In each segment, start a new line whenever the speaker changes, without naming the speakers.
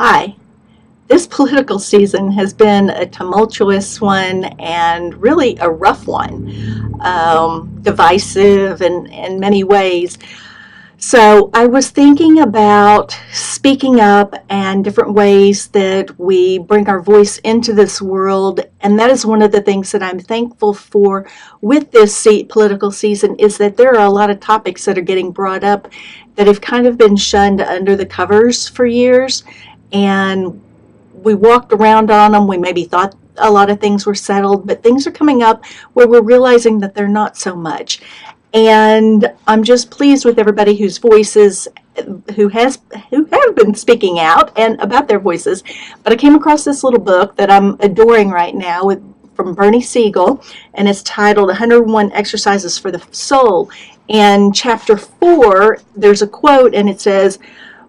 Hi. This political season has been a tumultuous one and really a rough one, divisive in many ways. So I was thinking about speaking up and different ways that we bring our voice into this world. And that is one of the things that I'm thankful for with this political season, is that there are a lot of topics that are getting brought up that have kind of been shunned under the covers for years. And we walked around on them. We maybe thought a lot of things were settled, but things are coming up where we're realizing that they're not so much. And I'm just pleased with everybody whose voices, who have been speaking out and about their voices. But I came across this little book that I'm adoring right now from Bernie Siegel, and it's titled 101 Exercises for the Soul. And chapter 4, there's a quote, and it says,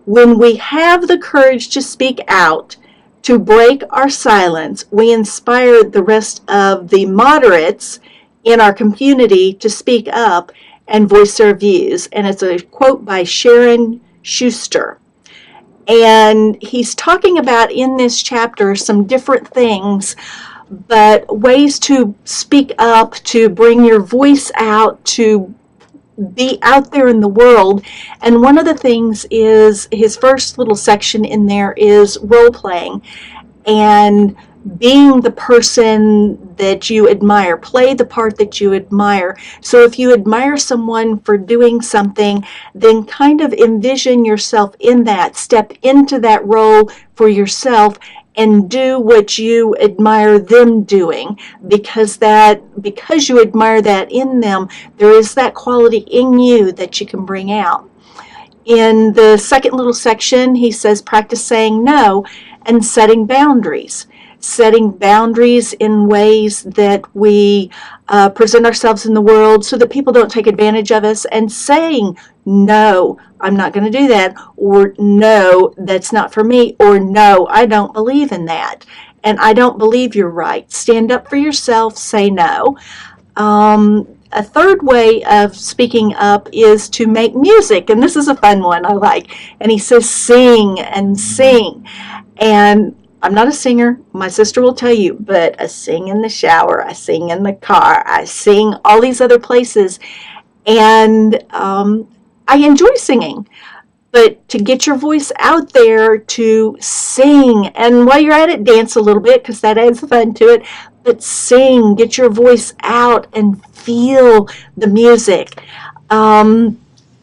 "When we have the courage to speak out, to break our silence, we inspire the rest of the moderates in our community to speak up and voice their views." And it's a quote by Sharon Schuster. And he's talking about in this chapter some different things, but ways to speak up, to bring your voice out, to be out there in the world. And one of the things is, his first little section in there is role playing and being the person that you admire. Play the part that you admire. So if you admire someone for doing something, then kind of envision yourself in that. Step into that role for yourself and do what you admire them doing, because you admire that in them, there is that quality in you that you can bring out. In the second little section, he says practice saying no and setting boundaries. Setting boundaries in ways that we present ourselves in the world so that people don't take advantage of us, and saying, no, I'm not going to do that, or no, that's not for me, or no, I don't believe in that, and I don't believe you're right. Stand up for yourself, say no. A third way of speaking up is to make music, and this is a fun one I like. And he says sing and sing. And I'm not a singer, my sister will tell you, but I sing in the shower, I sing in the car, I sing all these other places, and I enjoy singing. But to get your voice out there, to sing, and while you're at it, dance a little bit, because that adds fun to it, but sing, get your voice out and feel the music.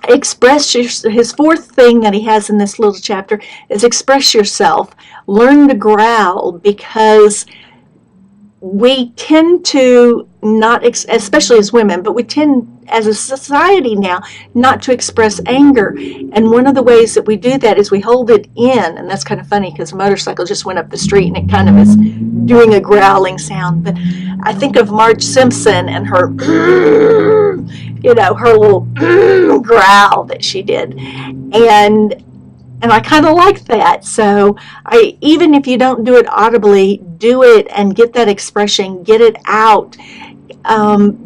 His fourth thing that he has in this little chapter is express yourself. Learn to growl, because we tend to not, especially as women, but we tend as a society now not to express anger. And one of the ways that we do that is we hold it in. And that's kind of funny because a motorcycle just went up the street and it kind of is doing a growling sound. But I think of Marge Simpson and her, her little growl that she did. And I kind of like that. So even if you don't do it audibly, do it and get that expression, get it out,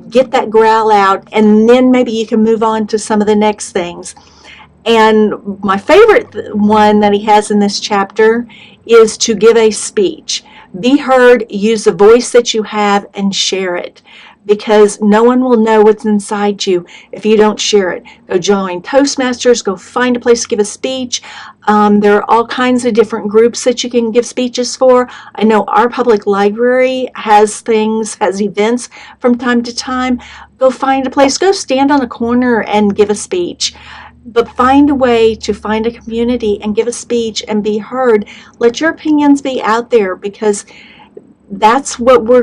get that growl out, and then maybe you can move on to some of the next things. And my favorite one that he has in this chapter is to give a speech. Be heard, use the voice that you have, and share it. Because no one will know what's inside you if you don't share it. Go join Toastmasters, go find a place to give a speech. There are all kinds of different groups that you can give speeches for. I know our public library has events from time to time. Go find a place, go stand on a corner and give a speech. But find a way to find a community and give a speech and be heard. Let your opinions be out there, because that's what we're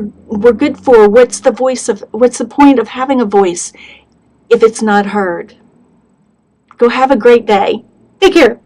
good for. What's the point of having a voice if it's not heard? Go have a great day. Take care.